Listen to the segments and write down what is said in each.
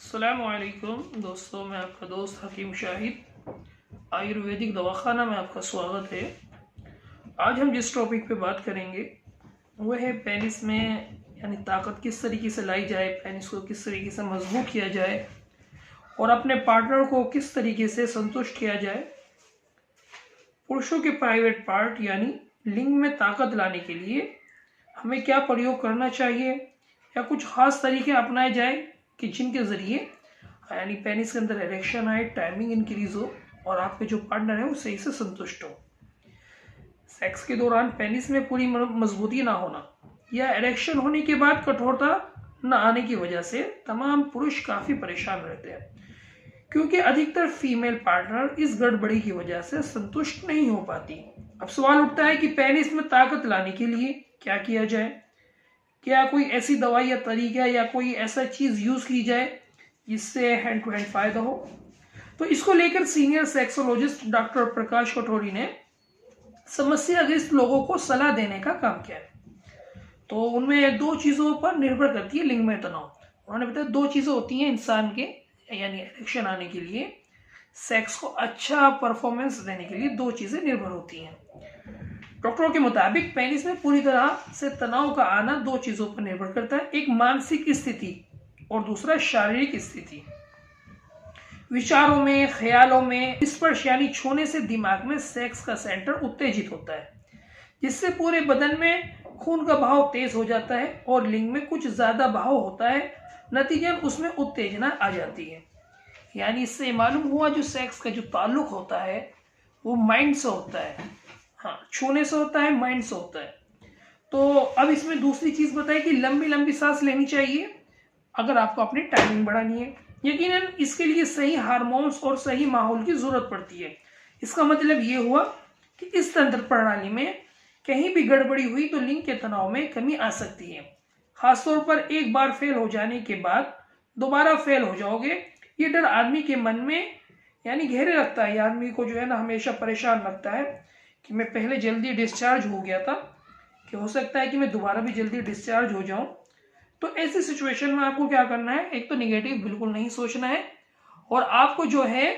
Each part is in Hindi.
अस्सलामुअलैकुम दोस्तों, मैं आपका दोस्त हकीम शाहिद आयुर्वेदिक दवाखाना में आपका स्वागत है। आज हम जिस टॉपिक पे बात करेंगे वह है पेनिस में यानी ताकत किस तरीके से लाई जाए, पेनिस को किस तरीके से मजबूत किया जाए और अपने पार्टनर को किस तरीके से संतुष्ट किया जाए। पुरुषों के प्राइवेट पार्ट यानी लिंग में ताकत लाने के लिए हमें क्या प्रयोग करना चाहिए या कुछ खास तरीके अपनाए जाए कि जिनके जरिए यानी पेनिस के अंदर इरेक्शन आए, टाइमिंग इंक्रीज हो और आपके जो पार्टनर है वो सही से संतुष्ट हो। सेक्स के दौरान पेनिस में पूरी मजबूती ना होना या इरेक्शन होने के बाद कठोरता न आने की वजह से तमाम पुरुष काफी परेशान रहते हैं, क्योंकि अधिकतर फीमेल पार्टनर इस गड़बड़ी की वजह से संतुष्ट नहीं हो पाती। अब सवाल उठता है कि पेनिस में ताकत लाने के लिए क्या किया जाए। क्या कोई ऐसी दवाई या तरीका या कोई ऐसा चीज यूज की जाए जिससे हैंड टू हैंड फायदा हो। तो इसको लेकर सीनियर सेक्सोलॉजिस्ट डॉक्टर प्रकाश कटोरी ने समस्याग्रस्त लोगों को सलाह देने का काम किया है। तो उनमें दो चीजों पर निर्भर करती है लिंग में तनाव। उन्होंने बताया दो चीजें होती हैं इंसान के यानी इरेक्शन आने के लिए, सेक्स को अच्छा परफॉर्मेंस देने के लिए दो चीजें निर्भर होती हैं। डॉक्टरों के मुताबिक पेनिस में पूरी तरह से तनाव का आना दो चीजों पर निर्भर करता है, एक मानसिक स्थिति और दूसरा शारीरिक स्थिति। विचारों में, ख्यालों में स्पर्श यानी छूने से दिमाग में सेक्स का सेंटर उत्तेजित होता है, जिससे पूरे बदन में खून का बहाव तेज हो जाता है और लिंग में कुछ ज्यादा बहाव होता है। नतीजन उसमें उत्तेजना आ जाती है। यानी इससे मालूम हुआ जो सेक्स का जो ताल्लुक होता है वो माइंड से होता है। हाँ, छूने से होता है, माइंड से होता है। तो अब इसमें दूसरी चीज बताई कि लंबी लंबी सांस लेनी चाहिए अगर आपको अपनी टाइमिंग बढ़ानी है। यकीनन इसके लिए सही हार्मोन्स और सही माहौल की जरूरत पड़ती है। इसका मतलब ये हुआ कि इस तंत्र प्रणाली में कहीं भी गड़बड़ी हुई तो लिंग के तनाव में कमी आ सकती है। खासतौर पर एक बार फेल हो जाने के बाद दोबारा फेल हो जाओगे, ये डर आदमी के मन में यानी घेरे रखता है। आदमी को जो है ना हमेशा परेशान रखता है कि मैं पहले जल्दी डिस्चार्ज हो गया था, कि हो सकता है कि मैं दोबारा भी जल्दी डिस्चार्ज हो जाऊं। तो ऐसी सिचुएशन में आपको क्या करना है, एक तो निगेटिव बिल्कुल नहीं सोचना है और आपको जो है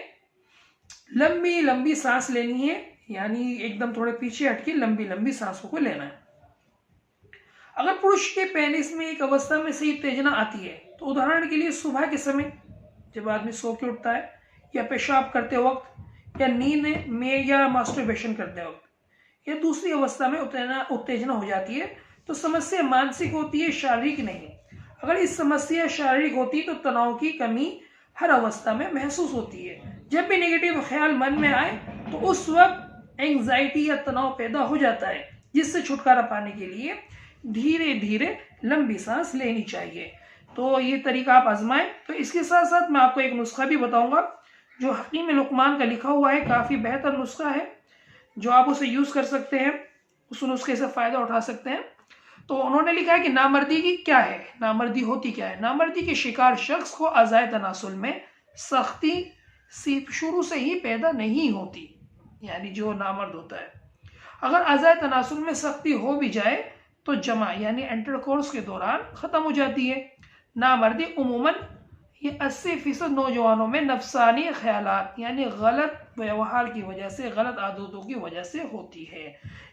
लंबी लंबी सांस लेनी है, यानी एकदम थोड़े पीछे हटके लंबी लंबी सांसों को लेना है। अगर पुरुष के पेनिस में एक अवस्था में से उत्तेजना आती है तो उदाहरण के लिए सुबह के समय जब आदमी सो के उठता है, या पेशाब करते वक्त, या नींद में, या मास्टरबेशन करते वक्त, या दूसरी अवस्था में उत्तेजना हो जाती है, तो समस्या मानसिक होती है, शारीरिक नहीं। अगर इस समस्या शारीरिक होती तो तनाव की कमी हर अवस्था में महसूस होती है। जब भी नेगेटिव ख्याल मन में आए तो उस वक्त एंजाइटी या तनाव पैदा हो जाता है, जिससे छुटकारा पाने के लिए धीरे धीरे लंबी सांस लेनी चाहिए। तो ये तरीका आप आजमाएं। तो इसके साथ साथ मैं आपको एक नुस्खा भी बताऊंगा जो हकीम लुकमान का लिखा हुआ है, काफी बेहतर नुस्खा है जो आप उसे यूज कर सकते हैं, उस नुस्खे से फायदा उठा सकते हैं। तो उन्होंने लिखा है कि नामर्दी की क्या है, नामर्दी होती क्या है। नामर्दी के शिकार शख्स को अज़ाए तनासुल में सख्ती शुरू से ही पैदा नहीं होती, यानी जो नामर्द होता है। अगर अज़ाए तनासुल में सख्ती हो भी जाए तो जमा यानी इंटरकोर्स के दौरान खत्म हो जाती है। नामर्दी उमूमन ये 80% नौजवानों में नफसानी ख्यालात यानी गलत व्यवहार की वजह से, गलत आदतों की वजह से होती है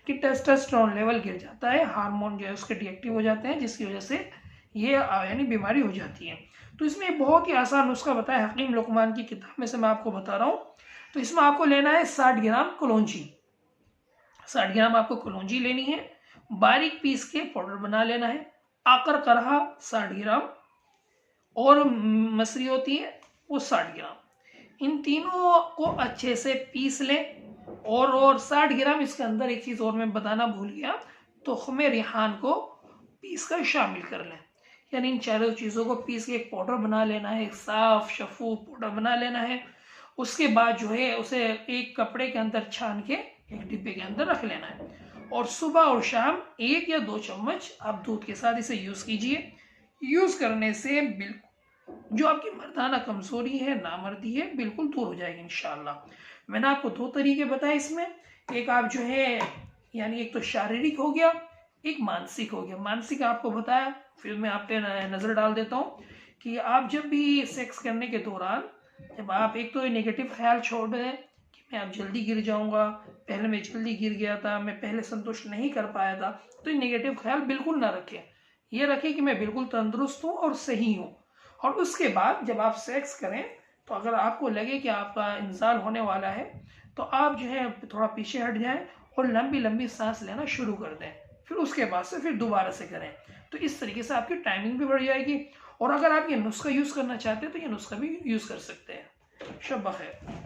कि टेस्टोस्टेरोन लेवल गिर जाता है, हार्मोन जो है उसके डिएक्टिव हो जाते हैं, जिसकी वजह से ये यानी बीमारी हो जाती है। तो इसमें बहुत ही आसान नुस्खा बताया हकीम लुकमान की किताब में से, मैं आपको बता रहा हूँ। तो इसमें आपको लेना है 60 ग्राम कलौंजी। 60 ग्राम आपको कलौंजी लेनी है, बारीक पीस के पाउडर बना लेना है। आकर करहा 60 ग्राम और मसरी होती है वो 60 ग्राम। इन तीनों को अच्छे से पीस लें और 60 ग्राम इसके अंदर एक चीज और मैं बताना भूल गया, तुख्मे रिहान को पीस कर शामिल कर लें। यानी इन चारों चीजों को पीस के एक पाउडर बना लेना है, एक साफ शफूफ पाउडर बना लेना है। उसके बाद जो है उसे एक कपड़े के अंदर छान के एक डिब्बे के अंदर रख लेना है और सुबह और शाम 1 या 2 चम्मच आप दूध के साथ इसे यूज कीजिए। यूज करने से बिल्कुल जो आपकी मर्दाना कमजोरी है, नामर्दी है, बिल्कुल दूर हो जाएगी इंशाल्लाह। मैंने आपको 2 तरीके बताए इसमें, एक आप जो है यानी एक तो शारीरिक हो गया, एक मानसिक हो गया। मानसिक आपको बताया, फिर मैं आप पे नजर डाल देता हूँ कि आप जब भी सेक्स करने के दौरान जब आप एक तो ये नेगेटिव ख्याल छोड़ दें कि मैं अब जल्दी गिर जाऊंगा, पहले मैं जल्दी गिर गया था, मैं पहले संतुष्ट नहीं कर पाया था, तो ये नेगेटिव ख्याल बिल्कुल ना रखें। ये रखें कि मैं बिल्कुल तंदुरुस्त हूँ और सही हूँ। और उसके बाद जब आप सेक्स करें तो अगर आपको लगे कि आपका इंजाल होने वाला है तो आप जो है थोड़ा पीछे हट जाएं और लंबी लंबी सांस लेना शुरू कर दें। फिर उसके बाद से फिर दोबारा से करें। तो इस तरीके से आपकी टाइमिंग भी बढ़ जाएगी। और अगर आप ये नुस्खा यूज़ करना चाहते हैं तो ये नुस्खा भी यूज़ कर सकते हैं। शब बखैर।